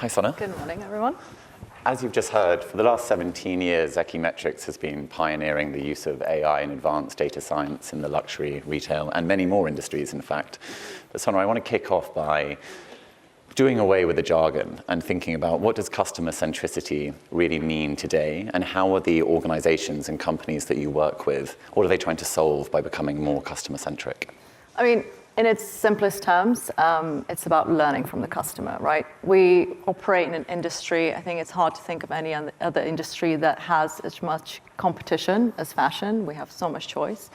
Hi, Sona. Good morning, everyone. As you've just heard, for the last 17 years, Equimetrics has been pioneering the use of AI and advanced data science in the luxury, retail, and many more industries, in fact. But Sona, I want to kick off by doing away with the jargon and thinking about what does customer centricity really mean today, and how are the organizations and companies that you work with, what are they trying to solve by becoming more customer centric? I mean, in its simplest terms, it's about learning from the customer, right? We operate in an industry, I think it's hard to think of any other industry that has as much competition as fashion. We have so much choice.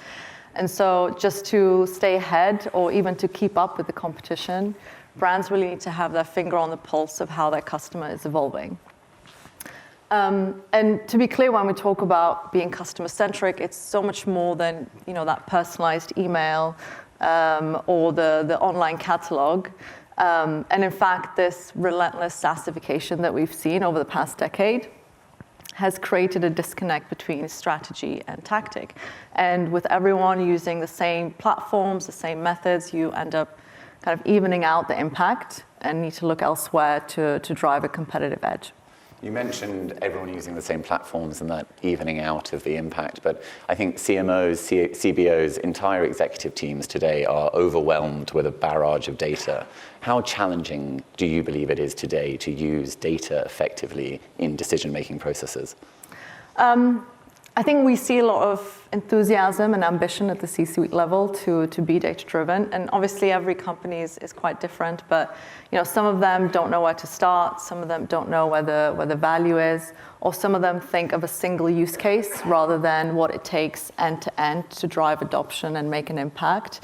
And so just to stay ahead or even to keep up with the competition, brands really need to have their finger on the pulse of how their customer is evolving. And to be clear, when we talk about being customer-centric, it's so much more than that personalized email or the online catalog. And in fact, this relentless SaaSification that we've seen over the past decade has created a disconnect between strategy and tactic. And with everyone using the same platforms, the same methods, you end up kind of evening out the impact and need to look elsewhere to drive a competitive edge. You mentioned everyone using the same platforms and that evening out of the impact, but I think CMOs, CBOs, entire executive teams today are overwhelmed with a barrage of data. How challenging do you believe it is today to use data effectively in decision-making processes? I think we see a lot of enthusiasm and ambition at the C-suite level to be data-driven, and obviously every company is quite different, but some of them don't know where to start, some of them don't know where the value is, or some of them think of a single use case rather than what it takes end-to-end to drive adoption and make an impact.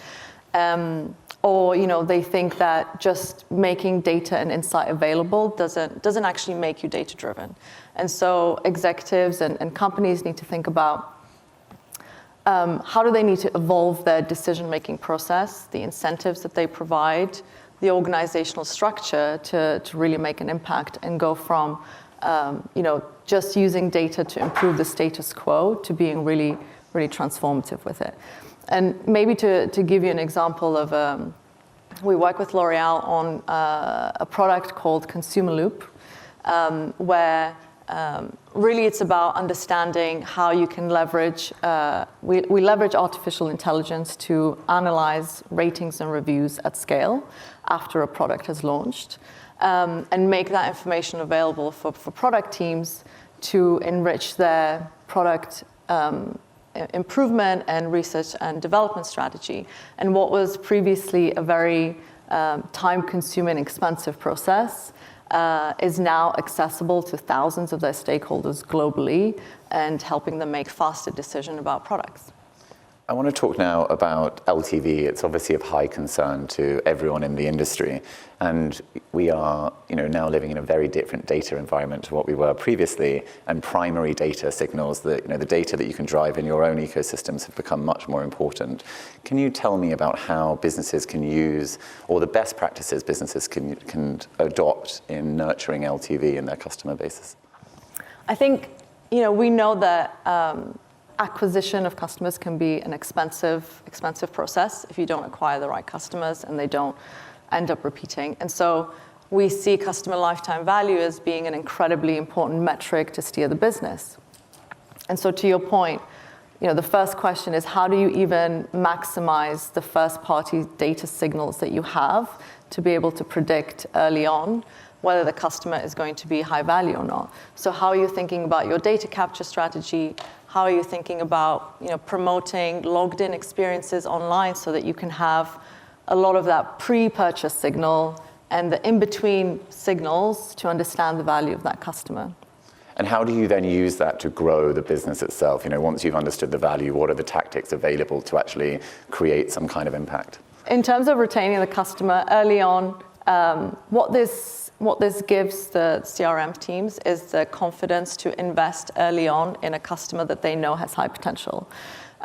Or they think that just making data and insight available doesn't actually make you data-driven. And so executives and companies need to think about how do they need to evolve their decision-making process, the incentives that they provide, the organizational structure to really make an impact and go from just using data to improve the status quo to being really, really transformative with it. And maybe to give you an example of, we work with L'Oreal on a product called Consumer Loop, where really it's about understanding how you can leverage, we leverage artificial intelligence to analyze ratings and reviews at scale after a product has launched, and make that information available for product teams to enrich their product improvement and research and development strategy. And what was previously a very time-consuming, expensive process is now accessible to thousands of their stakeholders globally and helping them make faster decisions about products. I want to talk now about LTV. It's obviously of high concern to everyone in the industry. And we are now living in a very different data environment to what we were previously. And primary data signals that the data that you can drive in your own ecosystems have become much more important. Can you tell me about how businesses can use, or the best practices businesses can adopt in nurturing LTV in their customer bases? I think we know that acquisition of customers can be an expensive process if you don't acquire the right customers and they don't end up repeating. And so we see customer lifetime value as being an incredibly important metric to steer the business. And so to your point, the first question is how do you even maximize the first-party data signals that you have to be able to predict early on whether the customer is going to be high value or not. So how are you thinking about your data capture strategy? How are you thinking about promoting logged-in experiences online so that you can have a lot of that pre-purchase signal and the in-between signals to understand the value of that customer? And how do you then use that to grow the business itself? Once you've understood the value, what are the tactics available to actually create some kind of impact? In terms of retaining the customer early on, what this gives the CRM teams is the confidence to invest early on in a customer that they know has high potential.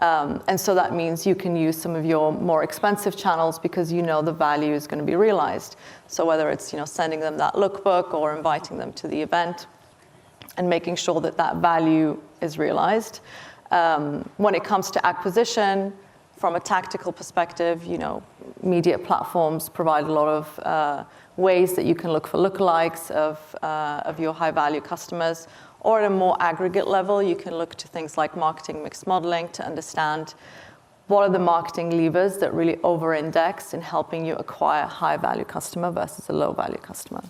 And so that means you can use some of your more expensive channels because the value is going to be realized. So whether it's sending them that lookbook or inviting them to the event and making sure that value is realized. When it comes to acquisition, from a tactical perspective, media platforms provide a lot of ways that you can look for lookalikes of your high-value customers. Or at a more aggregate level, you can look to things like marketing mix modeling to understand what are the marketing levers that really over-index in helping you acquire a high-value customer versus a low-value customer.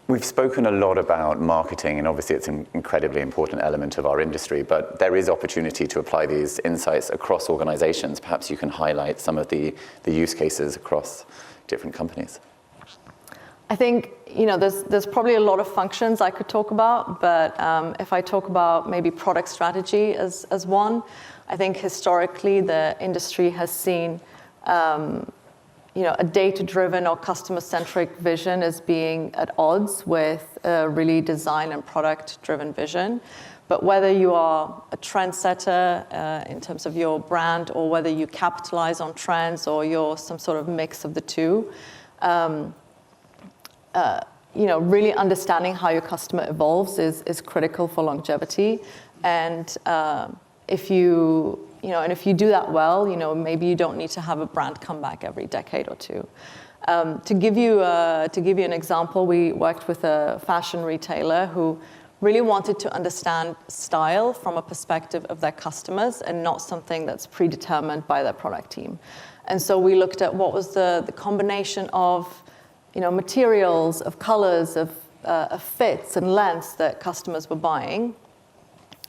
We've spoken a lot about marketing, and obviously it's an incredibly important element of our industry, but there is opportunity to apply these insights across organizations. Perhaps you can highlight some of the use cases across different companies. I think there's probably a lot of functions I could talk about, but if I talk about maybe product strategy as one, I think historically the industry has seen a data-driven or customer-centric vision as being at odds with a really design and product-driven vision. But whether you are a trendsetter in terms of your brand, or whether you capitalize on trends, or you're some sort of mix of the two, really understanding how your customer evolves is critical for longevity. And if you do that well, maybe you don't need to have a brand comeback every decade or two. To give you an example, we worked with a fashion retailer who really wanted to understand style from a perspective of their customers and not something that's predetermined by their product team. And so we looked at what was the combination of materials, of colors, of fits and lengths that customers were buying.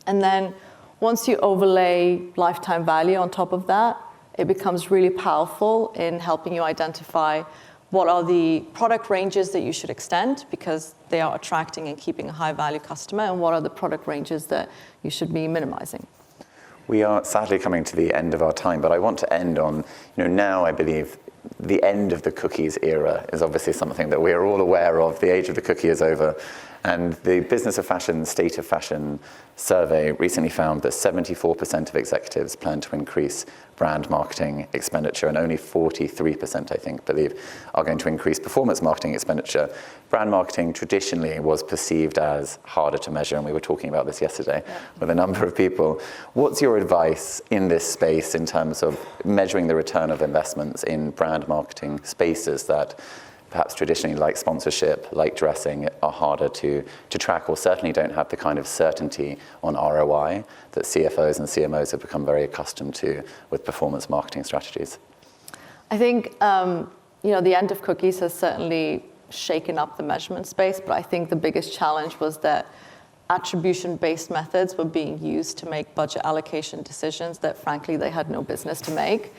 And then once you overlay lifetime value on top of that, it becomes really powerful in helping you identify what are the product ranges that you should extend because they are attracting and keeping a high-value customer, and what are the product ranges that you should be minimizing. We are sadly coming to the end of our time, but I want to end on, now I believe the end of the cookies era is obviously something that we are all aware of. The age of the cookie is over. And the Business of Fashion State of Fashion survey recently found that 74% of executives plan to increase brand marketing expenditure, and only 43%, I think, believe are going to increase performance marketing expenditure. Brand marketing traditionally was perceived as harder to measure, and we were talking about this yesterday with a number of people. What's your advice in this space in terms of measuring the return of investments in brand marketing spaces that perhaps traditionally, like sponsorship, like dressing, are harder to track, or certainly don't have the kind of certainty on ROI that CFOs and CMOs have become very accustomed to with performance marketing strategies? I think the end of cookies has certainly shaken up the measurement space, but I think the biggest challenge was that attribution-based methods were being used to make budget allocation decisions that, frankly, they had no business to make.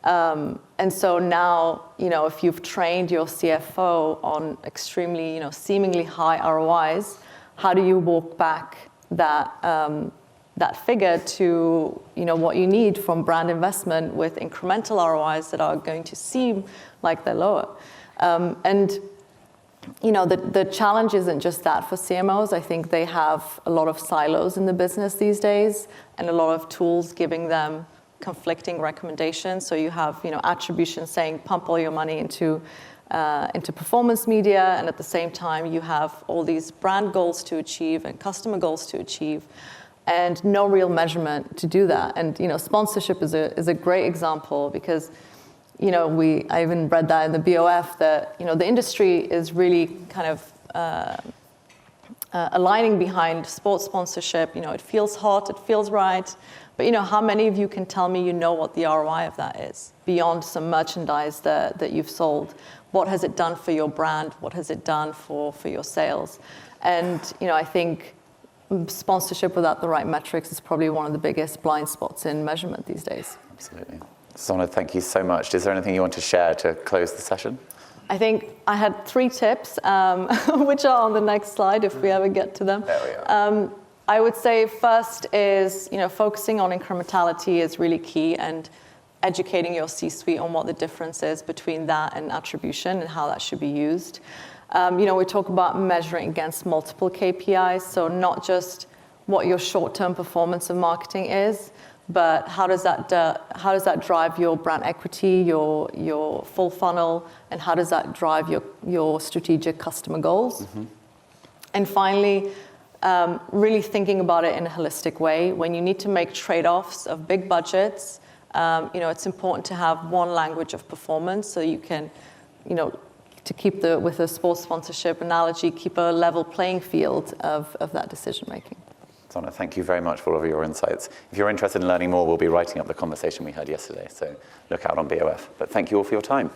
And so now, if you've trained your CFO on extremely, seemingly high ROIs, how do you walk back that figure to, what you need from brand investment with incremental ROIs that are going to seem like they're lower? And the challenge isn't just that for CMOs. I think they have a lot of silos in the business these days, and a lot of tools giving them conflicting recommendations. So you have, attribution saying pump all your money into performance media, and at the same time you have all these brand goals to achieve and customer goals to achieve, and no real measurement to do that. And sponsorship is a great example because I even read that in the BOF that the industry is really kind of aligning behind sports sponsorship. It feels hot, it feels right. But how many of you can tell me what the ROI of that is beyond some merchandise that you've sold? What has it done for your brand? What has it done for your sales? And I think sponsorship without the right metrics is probably one of the biggest blind spots in measurement these days. Absolutely. Sona, thank you so much. Is there anything you want to share to close the session? I think I had 3 tips, which are on the next slide if we ever get to them. There we are. I would say first is, focusing on incrementality is really key, and educating your C-suite on what the difference is between that and attribution and how that should be used. We talk about measuring against multiple KPIs, so not just what your short-term performance of marketing is, but how does that drive your brand equity, your full funnel, and how does that drive your strategic customer goals? Mm-hmm. And finally, really thinking about it in a holistic way. When you need to make trade-offs of big budgets, It's important to have one language of performance so you can, to keep with the sports sponsorship analogy, keep a level playing field of that decision making. Zana, thank you very much for all of your insights. If you're interested in learning more, we'll be writing up the conversation we had yesterday, so look out on BOF. But thank you all for your time.